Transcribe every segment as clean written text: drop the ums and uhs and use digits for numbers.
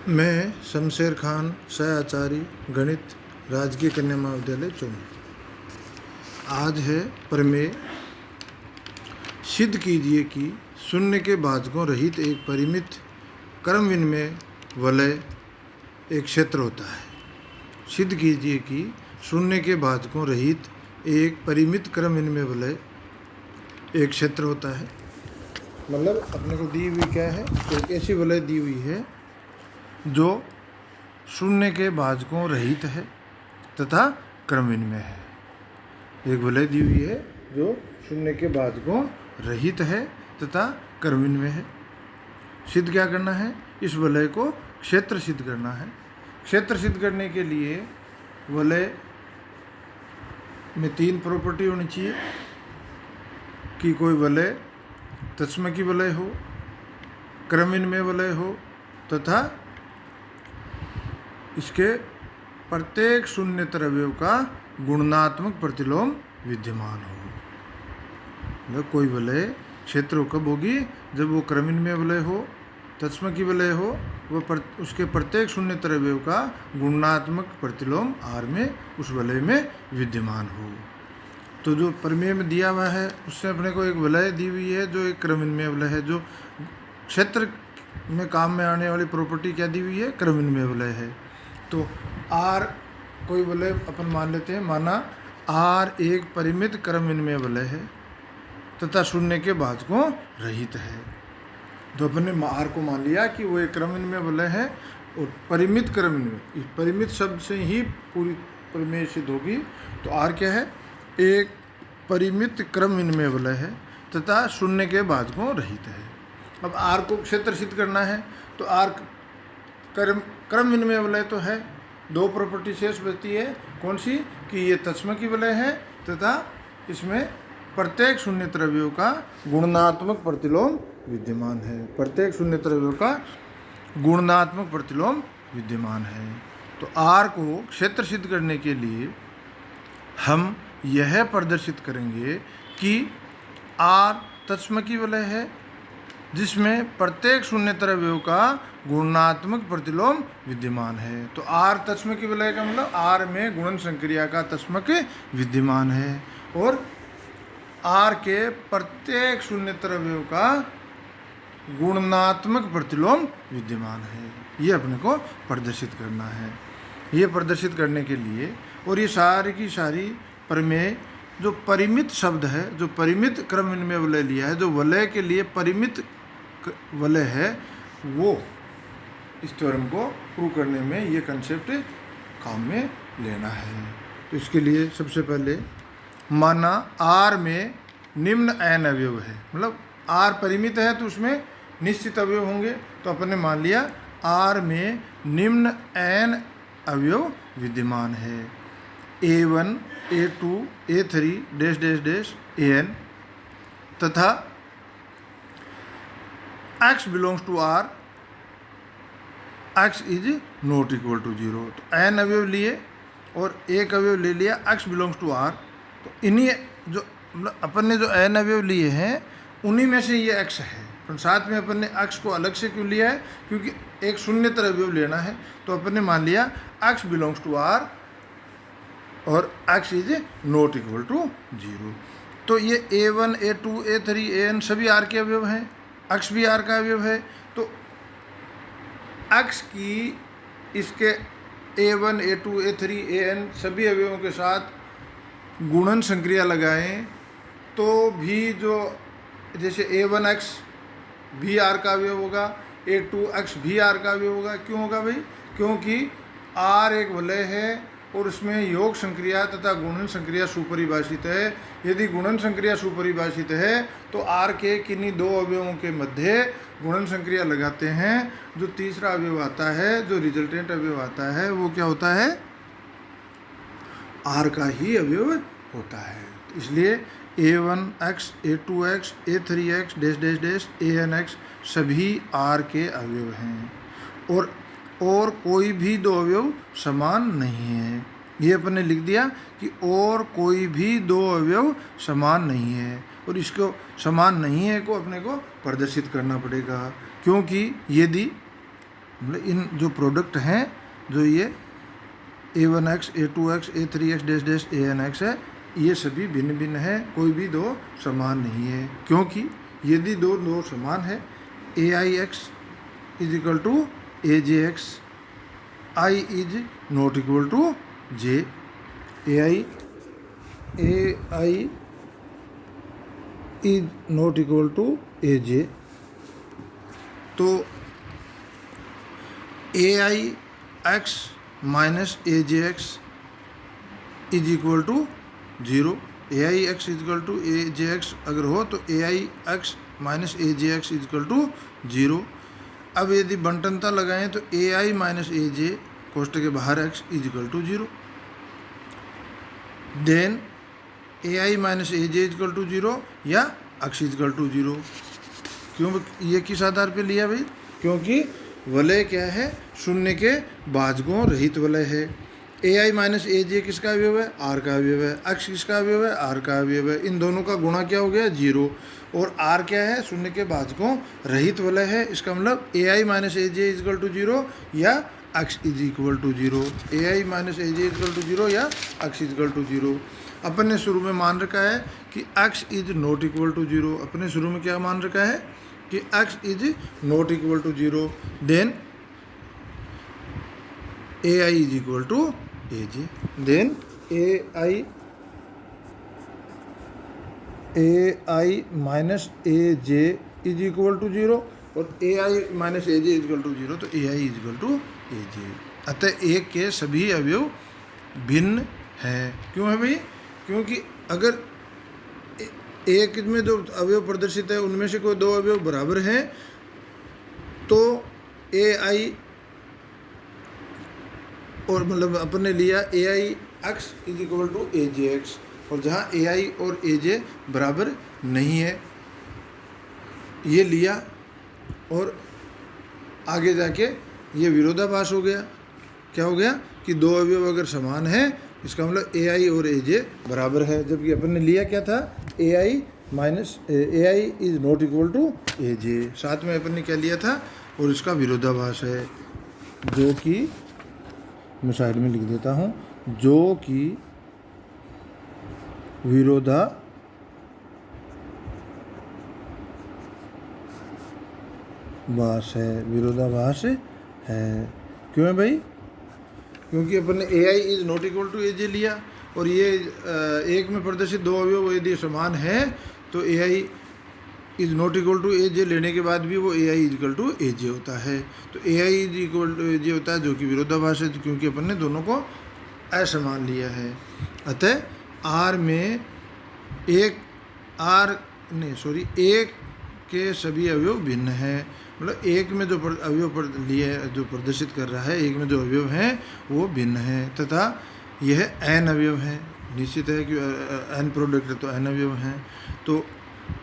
मैं शमशेर खान सहआचार्य गणित राजकीय कन्या महाविद्यालय चौनी। आज है प्रमेय। सिद्ध कीजिए कि शून्य के भाजकों रहित एक परिमित क्रम विनिमय वलय एक क्षेत्र होता है। सिद्ध कीजिए कि शून्य के भाजकों रहित एक परिमित क्रम विनिमय वलय एक क्षेत्र होता है। मतलब अपने को दी हुई क्या है, एक ऐसी वलय दी हुई है जो शून्य के भाजकों रहित है तथा क्रम विनिमय है। एक वलय दी हुई है जो शून्य के भाजकों रहित है तथा क्रम विनिमय है। सिद्ध क्या करना है, इस वलय को क्षेत्र सिद्ध करना है। क्षेत्र सिद्ध करने के लिए वलय में तीन प्रॉपर्टी होनी चाहिए कि कोई वलय तत्समकी वलय हो, क्रम विनिमय वलय हो तथा इसके प्रत्येक शून्यतर अवयव का गुणात्मक प्रतिलोम विद्यमान हो। मतलब कोई वलय क्षेत्र कब होगी, जब वो क्रम विनिमय वलय हो, तत्समकी वलय हो, वह उसके प्रत्येक शून्यतर अवयव का गुणात्मक प्रतिलोम R में उस वलय में विद्यमान हो। तो जो प्रमेय में दिया हुआ है उससे अपने को एक वलय दी हुई है जो एक क्रम विनिमय वलय है। जो क्षेत्र में काम में आने वाली प्रॉपर्टी क्या दी हुई है, क्रम विनिमय वलय है। तो R कोई वलय अपन मान लेते हैं, माना R एक परिमित क्रम विनिमय वलय है तथा शून्य के भाजकों रहित है। तो अपन ने R को मान लिया कि वो एक क्रम विनिमय वलय है और परिमित क्रम विनिमय, इस परिमित शब्द से ही पूरी प्रमेय सिद्ध होगी। तो R क्या है, एक परिमित क्रम विनिमय वलय है तथा शून्य के भाजकों रहित है। अब R को क्षेत्र सिद्ध करना है तो R क्रम विनिमय वलय तो है, दो प्रॉपर्टी शेष बचती है। कौन सी, कि ये तत्समकी वलय है तथा इसमें प्रत्येक शून्यतर अवयव का गुणात्मक प्रतिलोम विद्यमान है। प्रत्येक शून्यतर अवयव का गुणात्मक प्रतिलोम विद्यमान है। तो R को क्षेत्र सिद्ध करने के लिए हम यह प्रदर्शित करेंगे कि R तत्समकी वलय है जिसमें प्रत्येक शून्यतर अवयव का गुणात्मक प्रतिलोम विद्यमान है। तो R तत्समकी वलय का मतलब R में गुणन संक्रिया का तत्समक विद्यमान है और R के प्रत्येक शून्यतर अवयव का गुणात्मक प्रतिलोम विद्यमान है। ये अपने को प्रदर्शित करना है। ये प्रदर्शित करने के लिए और ये सारी की सारी प्रमेय जो परिमित शब्द है, जो परिमित क्रम विनिमय वलय लिया है, जो वलय के लिए परिमित वलय है, वो इस थ्योरम को प्रूव करने में ये कंसेप्ट काम में लेना है। तो इसके लिए सबसे पहले माना R में निम्न n अवयव है, मतलब R परिमित है तो उसमें निश्चित अवयव होंगे। तो अपन ने मान लिया R में निम्न n अवयव विद्यमान है, A1 A2 A3 dash dash dash AN तथा x belongs to R, x is not equal to 0। तो n अवयव लिए और एक अवयव ले लिया x बिलोंग्स टू R। तो इन्हीं जो मतलब अपन ने जो n अवयव लिए हैं उन्हीं में से ये x है। तो साथ में अपन ने x को अलग से क्यों लिया है, क्योंकि एक शून्यतर अवयव लेना है। तो अपन ने मान लिया x बिलोंग्स टू R और x is not equal to 0। तो ये A1 A2 A3 AN सभी R के अवयव हैं, x भी R का अवयव है। तो x की इसके A1 A2 A3 AN सभी अवयवों के साथ गुणन संक्रिया लगाएं तो भी जो जैसे A1x भी R का अवयव होगा, A2x भी R का अवयव होगा। क्यों होगा भाई, क्योंकि R एक वलय है और उसमें योग संक्रिया तथा गुणन संक्रिया सुपरिभाषित है। यदि गुणन संक्रिया सुपरिभाषित है तो R के किन्हीं दो अवयवों के मध्य गुणन संक्रिया लगाते हैं, जो तीसरा अवयव आता है, जो रिजल्टेंट अवयव आता है, वो क्या होता है, R का ही अवयव होता है। इसलिए A1x A2x A3x dash dash dash ANx सभी R के अवयव हैं और कोई भी दो अवयव समान नहीं है। ये अपन ने लिख दिया कि और कोई भी दो अवयव समान नहीं है, और इसको समान नहीं है को अपने को प्रदर्शित करना पड़ेगा। क्योंकि यदि मतलब इन जो प्रोडक्ट हैं, जो ये A1x, A2x, A3x dash dash ANX है, ये सभी भिन्न भिन्न है, कोई भी दो समान नहीं है। क्योंकि यदि दो समान है, AI(x) is equal to AJ(x), I is not equal to J, AI is not equal to AJ। तो AI(x) minus AJ(x) is equal to 0। AI(x) is equal to AJ(x) अगर हो तो AI(x) minus AJ(x) is equal to 0। अब यदि बंटनता लगाएं तो AI minus AJ कोष्टक के बाहर x is equal to 0। Then AI minus AJ is equal to 0 या x इज इक्वल टू 0। क्यों ये किस आधार पे लिया भाई? क्योंकि वलय क्या है? शून्य के भाजकों रहित वलय है। AI माइनस AJ किसका अवयव है? R का अवयव है। x किसका अवयव है? R का अवयव है। इन दोनों का गुणा क्या हो गया? 0। और R क्या है? शून्य के भाजकों रहित वलय है। इसका मतलब AI minus AJ is equal to 0 या x is equal to 0। AI minus AJ is equal to 0 या x इज इक्वल टू 0। अपन ने शुरू में मान रखा है कि x is not equal to 0। अपने शुरू में क्या मान रखा है कि x is not equal to 0। Then AI is equal to AJ। Then AI minus AJ is equal to 0 और AI minus AJ is equal to 0, तो AI is equal to AJ। अतः एक के सभी अवयव भिन्न हैं। क्यों है भाई? क्योंकि अगर एक में जो अवयव प्रदर्शित है उनमें से कोई दो अवयव बराबर हैं तो AI और मतलब अपन ने लिया AI(x) is equal to AJ(x) और जहाँ AI और AJ बराबर नहीं है ये लिया और आगे जाके ये विरोधाभास हो गया। क्या हो गया कि दो अवयव अगर समान है इसका मतलब AI और AJ बराबर है, जबकि अपन ने लिया क्या था? AI minus AI is not equal to AJ। साथ में अपन ने क्या लिया था? और इसका विरोधाभास है, जो कि मैं साइड में लिख देता हूँ, जो कि विरोधाभास है। क्यों है भाई? क्योंकि अपन ने AI is not equal to AJ लिया और ये एक में प्रदर्शित दो अवयव यदि समान है तो AI is not equal to AJ लेने के बाद भी वो AI is equal to AJ होता है। तो AI is equal to AJ होता है, जो कि विरोधाभास है, क्योंकि अपन ने दोनों को असमान लिया है। अतः R में एक के सभी अवयव भिन्न हैं। मतलब एक में जो अवयव लिए जो प्रदर्शित कर रहा है, एक में जो अवयव हैं वो भिन्न हैं तथा यह n अवयव हैं। निश्चित है कि n प्रोडक्ट है तो n अवयव हैं, तो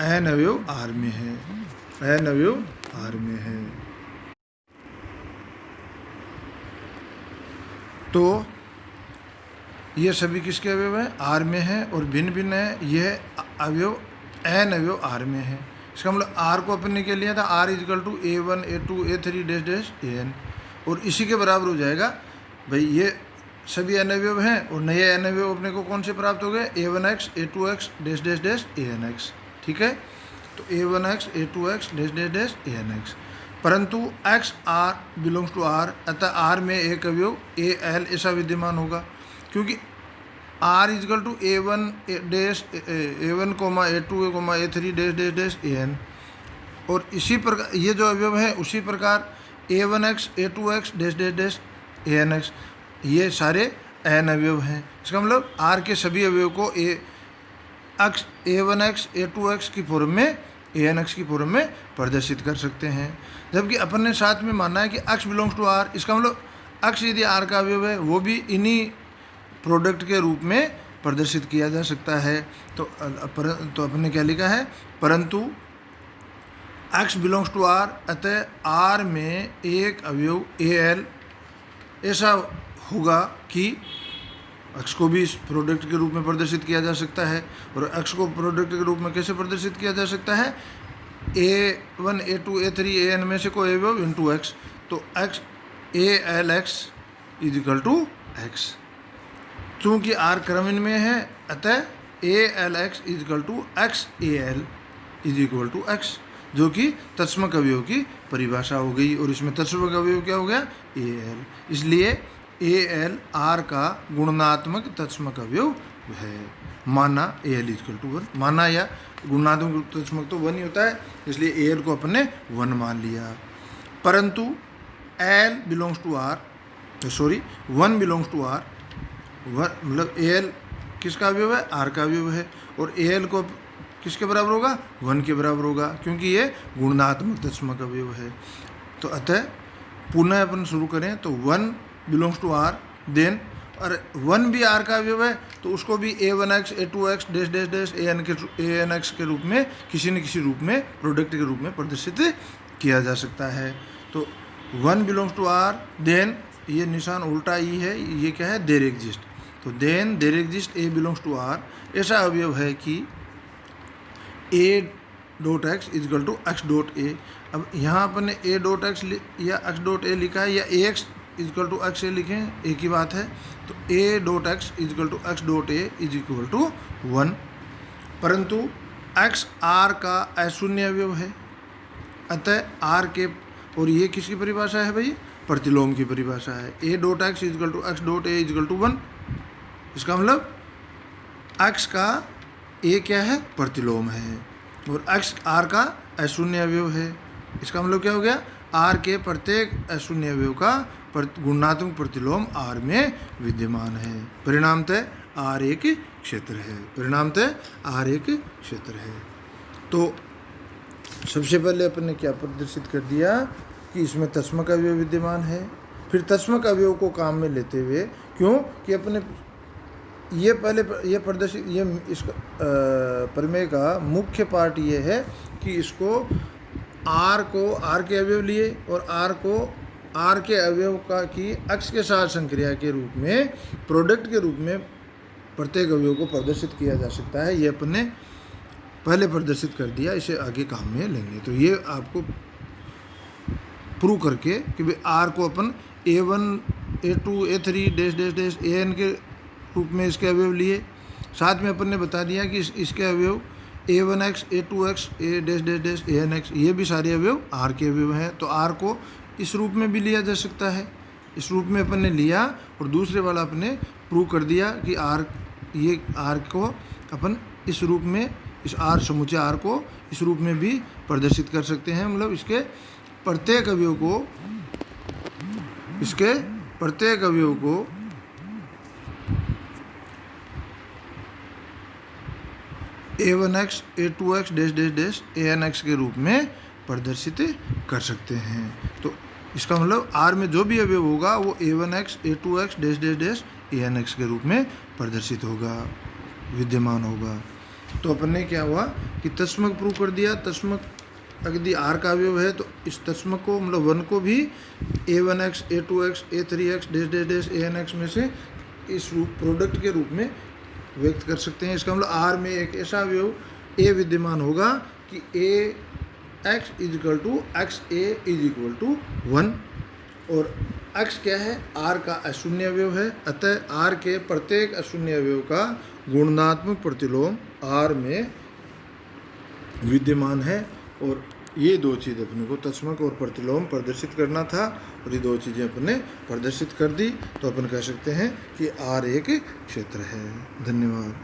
n अवयव R में है, n अवयव R में है। तो ये सभी किसके अवयव हैं? R में है और भिन्न भिन्न है। यह अवयव n अवयव R में है। इसका मतलब R को अपन ने क्या लिया था? R is equal to A1 A2 A3 dash dash AN और इसी के बराबर हो जाएगा भाई। ये सभी n अवयव हैं और नए n अवयव अपने को कौन से प्राप्त हो गए? A1x A2x dash dash dash ANX। ठीक है, तो A1x A2x dash dash dash ANX। परंतु x R belongs to R, अतः R में एक अवयव AL ऐसा विद्यमान होगा, क्योंकि R is equal to A1 dash A1 A2 A3 dash dash dash AN और इसी प्रकार ये जो अवयव है उसी प्रकार A1x A2x dash dash dash ANX, ये सारे n अवयव हैं। इसका मतलब R के सभी अवयव को A1x A2x की फॉर्म में ANX की फॉर्म में प्रदर्शित कर सकते हैं। जबकि अपन ने साथ में माना है कि x बिलोंग्स टू R, इसका मतलब x यदि R का अवयव है वो भी इन्हीं प्रोडक्ट के रूप में प्रदर्शित किया जा सकता है। तो अपन ने क्या लिखा है? परंतु x बिलोंग्स टू R, अतः R में एक अवयव AL ऐसा होगा कि x को भी इस प्रोडक्ट के रूप में प्रदर्शित किया जा सकता है। और x को प्रोडक्ट के रूप में कैसे प्रदर्शित किया जा सकता है? A1 A2 A3 AN में से कोई अवयव इंटू x, तो x ALX is equal to x. चूँकि आर क्रमिन में है अतः ALX is equal to XAL is equal to x, जो कि तत्समक अवयव की परिभाषा हो गई। और इसमें तत्समक अवयव क्या हो गया? AL। इसलिए AL R का गुणनात्मक तत्समक अवयव है। माना AL इक्वल टू 1, माना या गुणात्मक तत्समक तो 1 ही होता है, इसलिए AL को अपने 1 मान लिया। परंतु L belongs to R, sorry 1 belongs to R, मतलब AL किसका अवयव है? R का अवयव है। और AL को किसके बराबर होगा? 1 के बराबर होगा, क्योंकि ये गुणात्मक तत्समक अवयव है। तो अतः पुनः अपन शुरू करें तो 1 बिलोंग्स टू R, देन और 1 भी R का अवयव है तो उसको भी A1X A2X dash dash dash ANX के रूप में किसी न किसी रूप में प्रोडक्ट के रूप में प्रदर्शित किया जा सकता है। तो 1 बिलोंग्स टू R, देन ये निशान उल्टा ई है, ये क्या है? There exist. तो then there exist A belongs to R ऐसा अवयव है कि A.X is equal to X.A। अब यहाँ अपन ने A.X या X.A लिखा है या AX is equal to XA लिखें, एक ही बात है। तो A.X is equal to X.A is equal to 1। परंतु X R का अशून्य अवयव है, अतः R के, और ये किसकी परिभाषा है भाई? प्रतिलोम की परिभाषा है। A.X is equal to X.A is equal to 1। इसका मतलब X का A क्या है? प्रतिलोम है, और X R का अशून्य अवयव है। इसका मतलब क्या हो गया? R के प्रत्येक अशून्य अवयव का गुणात्मक प्रतिलोम R में विद्यमान है। परिणामतः R एक क्षेत्र है, परिणामतः R एक क्षेत्र है। तो सबसे पहले अपन ने क्या प्रदर्शित कर दिया कि इसमें तत्समक अवयव विद्यमान है। फिर तत्समक अवयव को काम में लेते हुए, क्यों कि अपने ये पहले ये प्रदर्शित, ये इसका प्रमेय का मुख्य पार्ट ये है कि इसको R को R के अवयव लिए और R को R के अवयव का की X के साथ संक्रिया के रूप में प्रोडक्ट के रूप में प्रत्येक अवयव को प्रदर्शित किया जा सकता है। ये अपन ने पहले प्रदर्शित कर दिया, इसे आगे काम में लेंगे। तो ये आपको प्रूव करके कि भाई R को अपन A1 A2 A3 dash dash dash AN के रूप में इसके अवयव लिए। साथ में अपन ने बता दिया कि इसके अवयव A1X A2X A dash dash dash ANX, ये भी सारे अवयव R के अवयव हैं। तो R को इस रूप में भी लिया जा सकता है, इस रूप में अपन ने लिया। और दूसरे वाला अपने प्रूव कर दिया कि ये R को अपन इस रूप में, इस R समुच्चय R को इस रूप में भी प्रदर्शित कर सकते हैं। मतलब इसके प्रत्येक अवयव को, इसके प्रत्येक अवयव को A1X A2X dash dash dash ANX के रूप में प्रदर्शित कर सकते हैं। तो इसका मतलब R में जो भी अवयव होगा वो A1X A2X dash dash dash ANX के रूप में प्रदर्शित होगा, विद्यमान होगा। तो अपन ने क्या हुआ कि तत्समक प्रूव कर दिया। तत्समक यदि R का अवयव है तो इस तत्समक को, मतलब 1 को भी A1X A2X A3X dash dash dash ANX में से इस रूप प्रोडक्ट के रूप में व्यक्त कर सकते हैं। इसका मतलब R में एक ऐसा अवयव A विद्यमान होगा कि AX is equal to XA is equal to 1। और X क्या है? R का अशून्य अवयव है, अतः R के प्रत्येक अशून्य अवयव का गुणात्मक प्रतिलोम R में विद्यमान है। और ये दो चीज़ अपने को तत्समक और प्रतिलोम प्रदर्शित करना था, और ये दो चीज़ें अपने प्रदर्शित कर दी। तो अपन कह सकते हैं कि R एक क्षेत्र है। धन्यवाद।